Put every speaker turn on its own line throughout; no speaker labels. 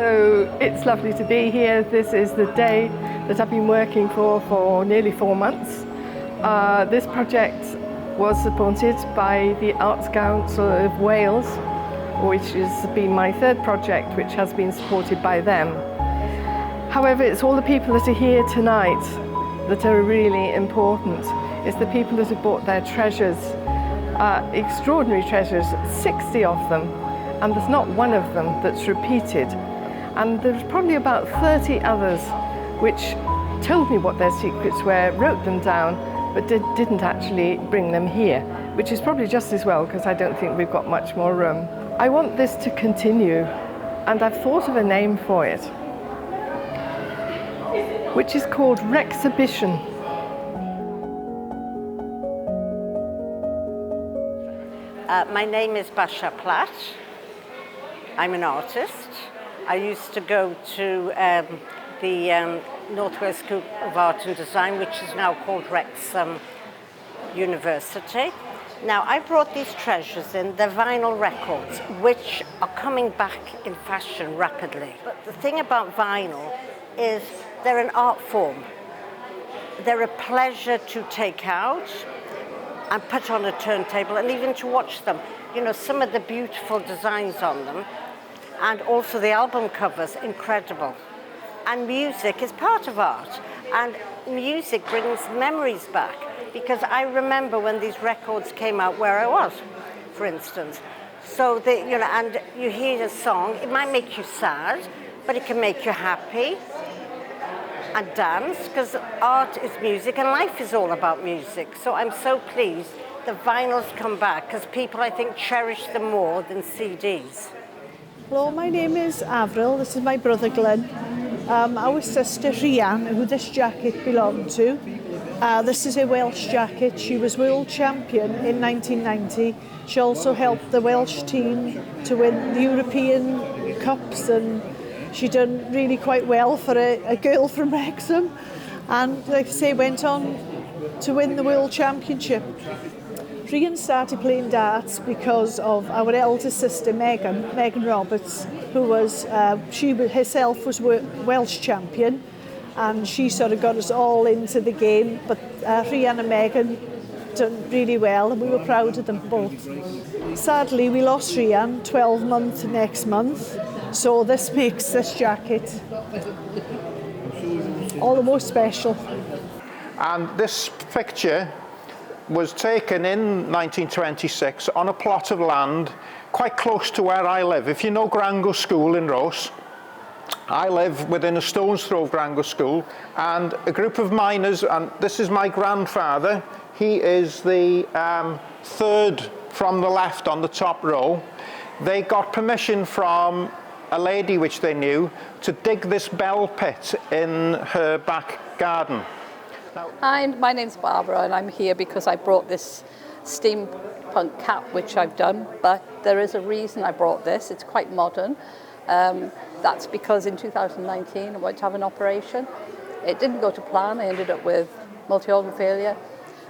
So it's lovely to be here. This is the day that I've been working for nearly 4 months. This project was supported by the Arts Council of Wales, which has been my third project, which has been supported by them. However, it's all the people that are here tonight that are really important. It's the people that have brought their treasures, extraordinary treasures, 60 of them, and there's not one of them that's repeated. And there's probably about 30 others which told me what their secrets were, wrote them down, but didn't actually bring them here, which is probably just as well, because I don't think we've got much more room. I want this to continue, and I've thought of a name for it, which is called Rexhibition.
My name is Basha Platt. I'm an artist. I used to go to the North Wales School of Art and Design, which is now called Wrexham University. Now, I brought these treasures in, they're vinyl records, which are coming back in fashion rapidly. But the thing about vinyl is they're an art form. They're a pleasure to take out and put on a turntable and even to watch them. You know, some of the beautiful designs on them, and also the album covers, incredible. And music is part of art, and music brings memories back, because I remember when these records came out where I was, for instance. So, and you hear a song, it might make you sad, but it can make you happy and dance, because art is music and life is all about music. So I'm so pleased the vinyls come back, because people, I think, cherish them more than CDs.
Hello, my name is Avril. This is my brother Glenn. Our sister Rhian, who this jacket belonged to. This is a Welsh jacket. She was world champion in 1990. She also helped the Welsh team to win the European Cups, and she done really quite well for a girl from Wrexham. And like I say, went on to win the World Championship. Rhian started playing darts because of our eldest sister Megan Roberts, who was, she herself was Welsh champion, and she sort of got us all into the game. But Rhian and Megan done really well, and we were proud of them both. Sadly, we lost Rhian 12 months next month, so this makes this jacket all the more special.
And this picture was taken in 1926 on a plot of land quite close to where I live. If you know Grango School in Rose, I live within a stone's throw of Grango School, and a group of miners, and this is my grandfather, he is the third from the left on the top row. They got permission from a lady which they knew to dig this bell pit in her back garden.
Hi, my name's Barbara, and I'm here because I brought this steampunk cap, which I've done, but there is a reason I brought this. It's quite modern. That's because in 2019 I wanted to have an operation. It didn't go to plan. I ended up with multi-organ failure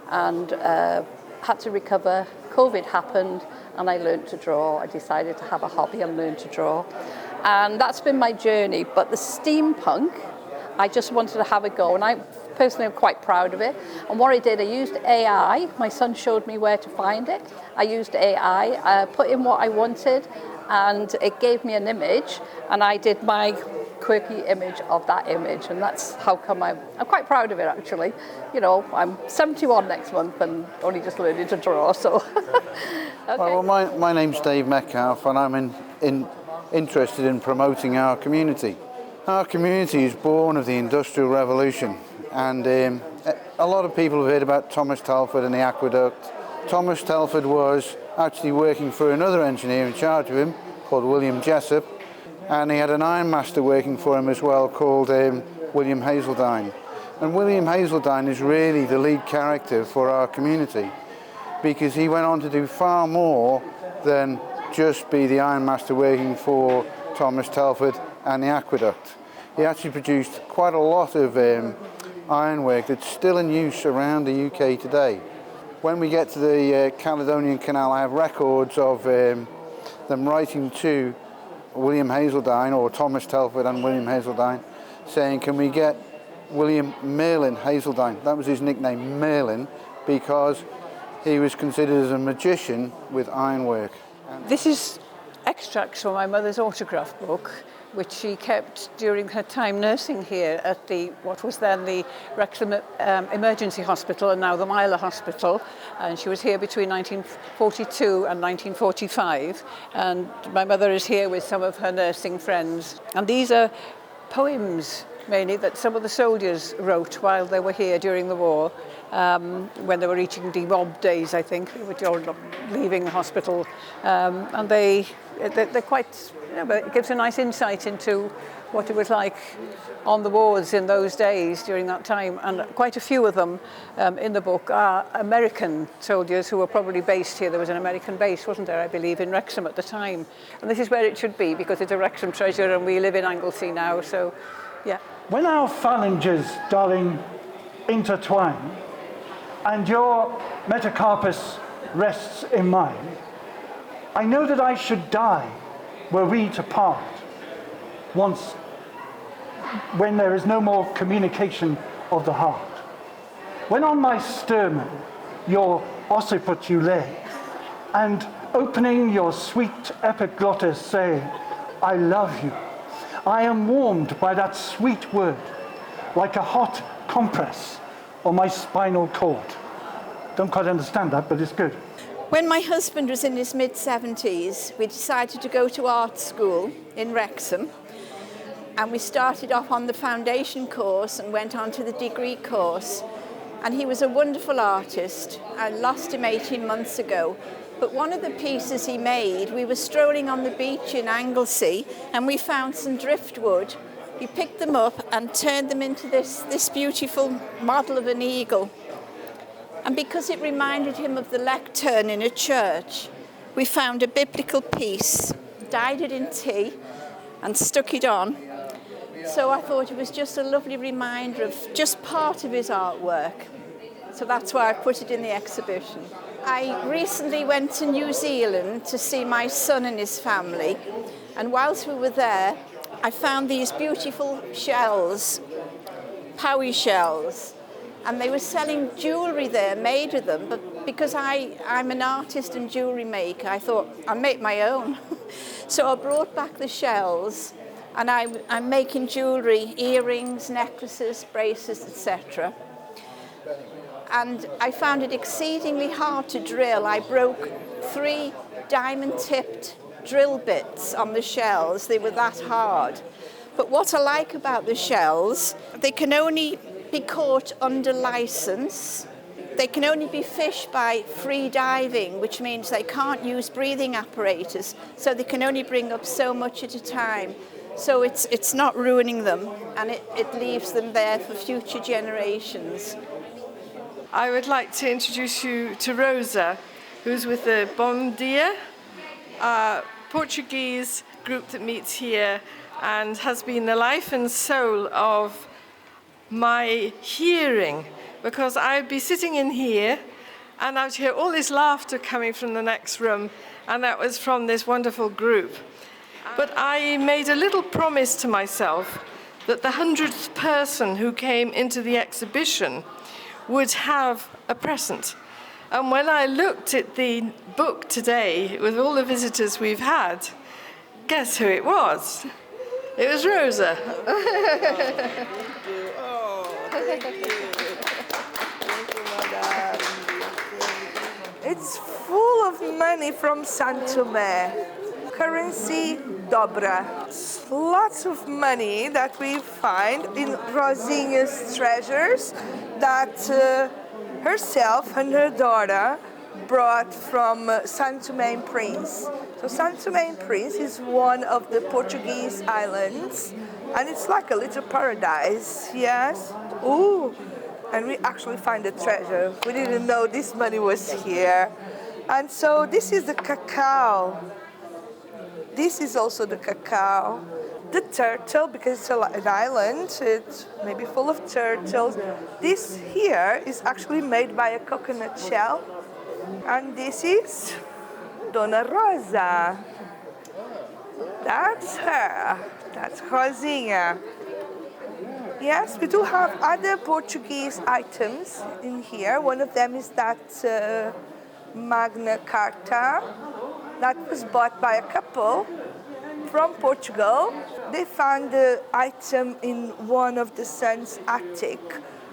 and had to recover. COVID happened and I learned to draw. I decided to have a hobby and learn to draw. And that's been my journey. But the steampunk, I just wanted to have a go, and I personally am quite proud of it. And what I did, I used AI. My son showed me where to find it. I used AI, put in what I wanted, and it gave me an image, and I did my quirky image of that image, and that's how come I'm quite proud of it, actually. You know, I'm 71 next month and only just learning to draw, so. Okay.
Well, my name's Dave Metcalf, and I'm interested in promoting our community. Our community is born of the Industrial Revolution, and a lot of people have heard about Thomas Telford and the aqueduct. Thomas Telford was actually working for another engineer in charge of him called William Jessup, and he had an ironmaster working for him as well called William Hazeldine. And William Hazeldine is really the lead character for our community, because he went on to do far more than just be the ironmaster working for Thomas Telford and the aqueduct. He actually produced quite a lot of ironwork that's still in use around the UK today. When we get to the Caledonian Canal, I have records of them writing to William Hazeldine, or Thomas Telford and William Hazeldine, saying, can we get William Merlin Hazeldine? That was his nickname, Merlin, because he was considered as a magician with ironwork.
This is extracts from my mother's autograph book, which she kept during her time nursing here at what was then the Wrexham Emergency Hospital and now the Myler Hospital. And she was here between 1942 and 1945. And my mother is here with some of her nursing friends. And these are poems, mainly, that some of the soldiers wrote while they were here during the war, when they were reaching the Bob days, I think, they were all leaving the hospital. And they're quite, but it gives a nice insight into what it was like on the wards in those days during that time. And quite a few of them in the book are American soldiers who were probably based here. There was an American base, wasn't there, I believe, in Wrexham at the time. And this is where it should be, because it's a Wrexham treasure and we live in Anglesey now, so yeah.
When our phalanges, darling, intertwine and your metacarpus rests in mine, I know that I should die were we to part once, when there is no more communication of the heart. When on my sternum your occiput you lay, and opening your sweet epiglottis say, I love you, I am warmed by that sweet word, like a hot compress on my spinal cord. Don't quite understand that, but it's good.
When my husband was in his mid-70s, we decided to go to art school in Wrexham, and we started off on the foundation course and went on to the degree course. And he was a wonderful artist. I lost him 18 months ago. But one of the pieces he made, we were strolling on the beach in Anglesey and we found some driftwood. He picked them up and turned them into this beautiful model of an eagle. And because it reminded him of the lectern in a church, we found a biblical piece, dyed it in tea and stuck it on. So I thought it was just a lovely reminder of just part of his artwork. So that's why I put it in the exhibition. I recently went to New Zealand to see my son and his family. And whilst we were there, I found these beautiful shells, Powie shells. And they were selling jewellery there made of them, but because I'm an artist and jewellery maker, I thought I'll make my own. So I brought back the shells, and I'm making jewellery, earrings, necklaces, bracelets, etc. And I found it exceedingly hard to drill. I broke 3 diamond-tipped drill bits on the shells. They were that hard. But what I like about the shells, they can only be caught under license. They can only be fished by free diving, which means they can't use breathing apparatus, so they can only bring up so much at a time. So it's not ruining them, and it leaves them there for future generations.
I would like to introduce you to Rosa, who's with the Bom Dia, Portuguese group that meets here and has been the life and soul of my hearing, because I'd be sitting in here and I'd hear all this laughter coming from the next room, and that was from this wonderful group. But I made a little promise to myself that the 100th person who came into the exhibition would have a present. And when I looked at the book today with all the visitors we've had, guess who it was? It was Rosa.
It's full of money from Santomé. Currency dobra. Lots of money that we find in Rosinha's treasures that herself and her daughter brought from Santo Tomé and Prince. So Santo Tomé and Prince is one of the Portuguese islands, and it's like a little paradise, yes? Ooh, and we actually find a treasure. We didn't know this money was here. And so this is the cacao. This is also the cacao. The turtle, because it's an island, it's maybe full of turtles. This here is actually made by a coconut shell. And this is Dona Rosa. That's her. That's Rosinha. Yes, we do have other Portuguese items in here. One of them is that Magna Carta that was bought by a couple from Portugal. They found the item in one of the son's attic,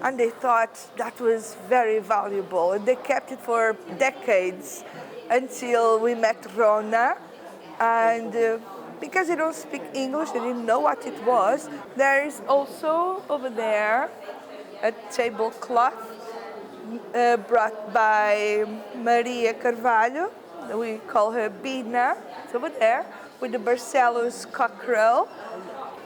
and they thought that was very valuable. And they kept it for decades until we met Rona. And because they don't speak English, they didn't know what it was. There is also over there a tablecloth brought by Maria Carvalho. We call her Bina. It's over there with the Barcelos cockerel.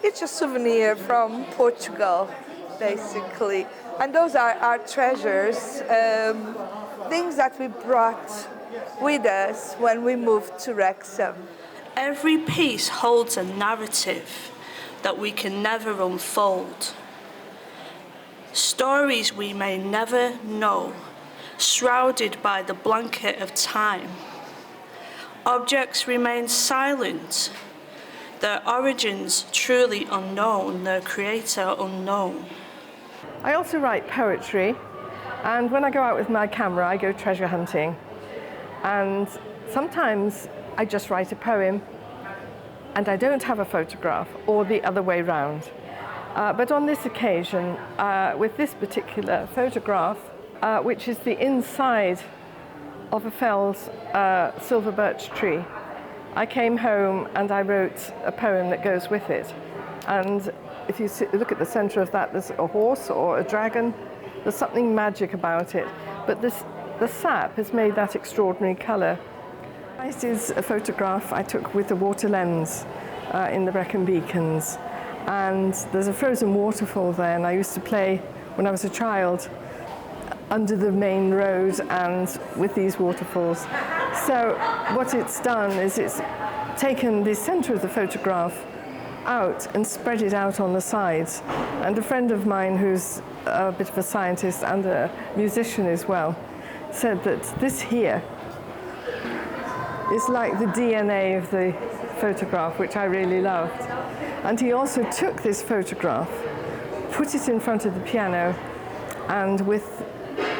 It's a souvenir from Portugal, basically. And those are our treasures, things that we brought with us when we moved to Wrexham.
Every piece holds a narrative that we can never unfold. Stories we may never know, shrouded by the blanket of time. Objects remain silent, their origins truly unknown, their creator unknown.
I also write poetry, and when I go out with my camera, I go treasure hunting. And sometimes I just write a poem and I don't have a photograph, or the other way round. But on this occasion, with this particular photograph, which is the inside of a felled silver birch tree, I came home and I wrote a poem that goes with it. And if you look at the center of that, there's a horse or a dragon. There's something magic about it. But the sap has made that extraordinary color. This is a photograph I took with a water lens in the Wrexham Beacons. And there's a frozen waterfall there, and I used to play when I was a child under the main road and with these waterfalls. So what it's done is it's taken the center of the photograph out and spread it out on the sides. And a friend of mine who's a bit of a scientist and a musician as well said that this here is like the DNA of the photograph, which I really loved. And he also took this photograph, put it in front of the piano, and with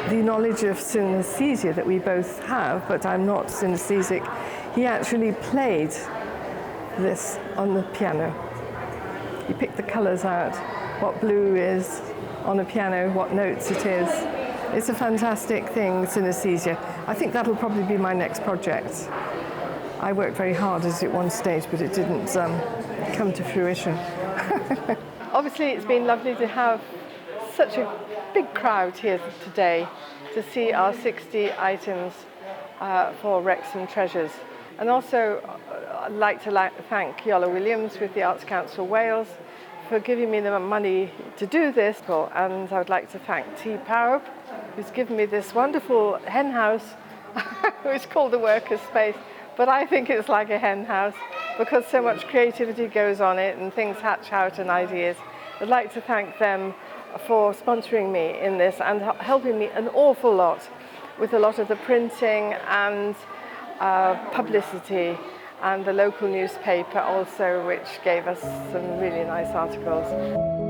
the knowledge of synesthesia that we both have, but I'm not synesthesic, he actually played this on the piano. He picked the colors out, what blue is on a piano, what notes it is. It's a fantastic thing, synesthesia. I think that'll probably be my next project. I worked very hard at it one stage, but it didn't come to fruition. Obviously, it's been lovely to have such a big crowd here today to see our 60 items for Wrexham Treasures. And also, I'd like to thank Yola Williams with the Arts Council Wales for giving me the money to do this. And I would like to thank T. Power, who's given me this wonderful hen house, which is called the Workers' Space. But I think it's like a hen house because so much creativity goes on it and things hatch out and ideas. I'd like to thank them for sponsoring me in this and helping me an awful lot with a lot of the printing and publicity, and the local newspaper also, which gave us some really nice articles.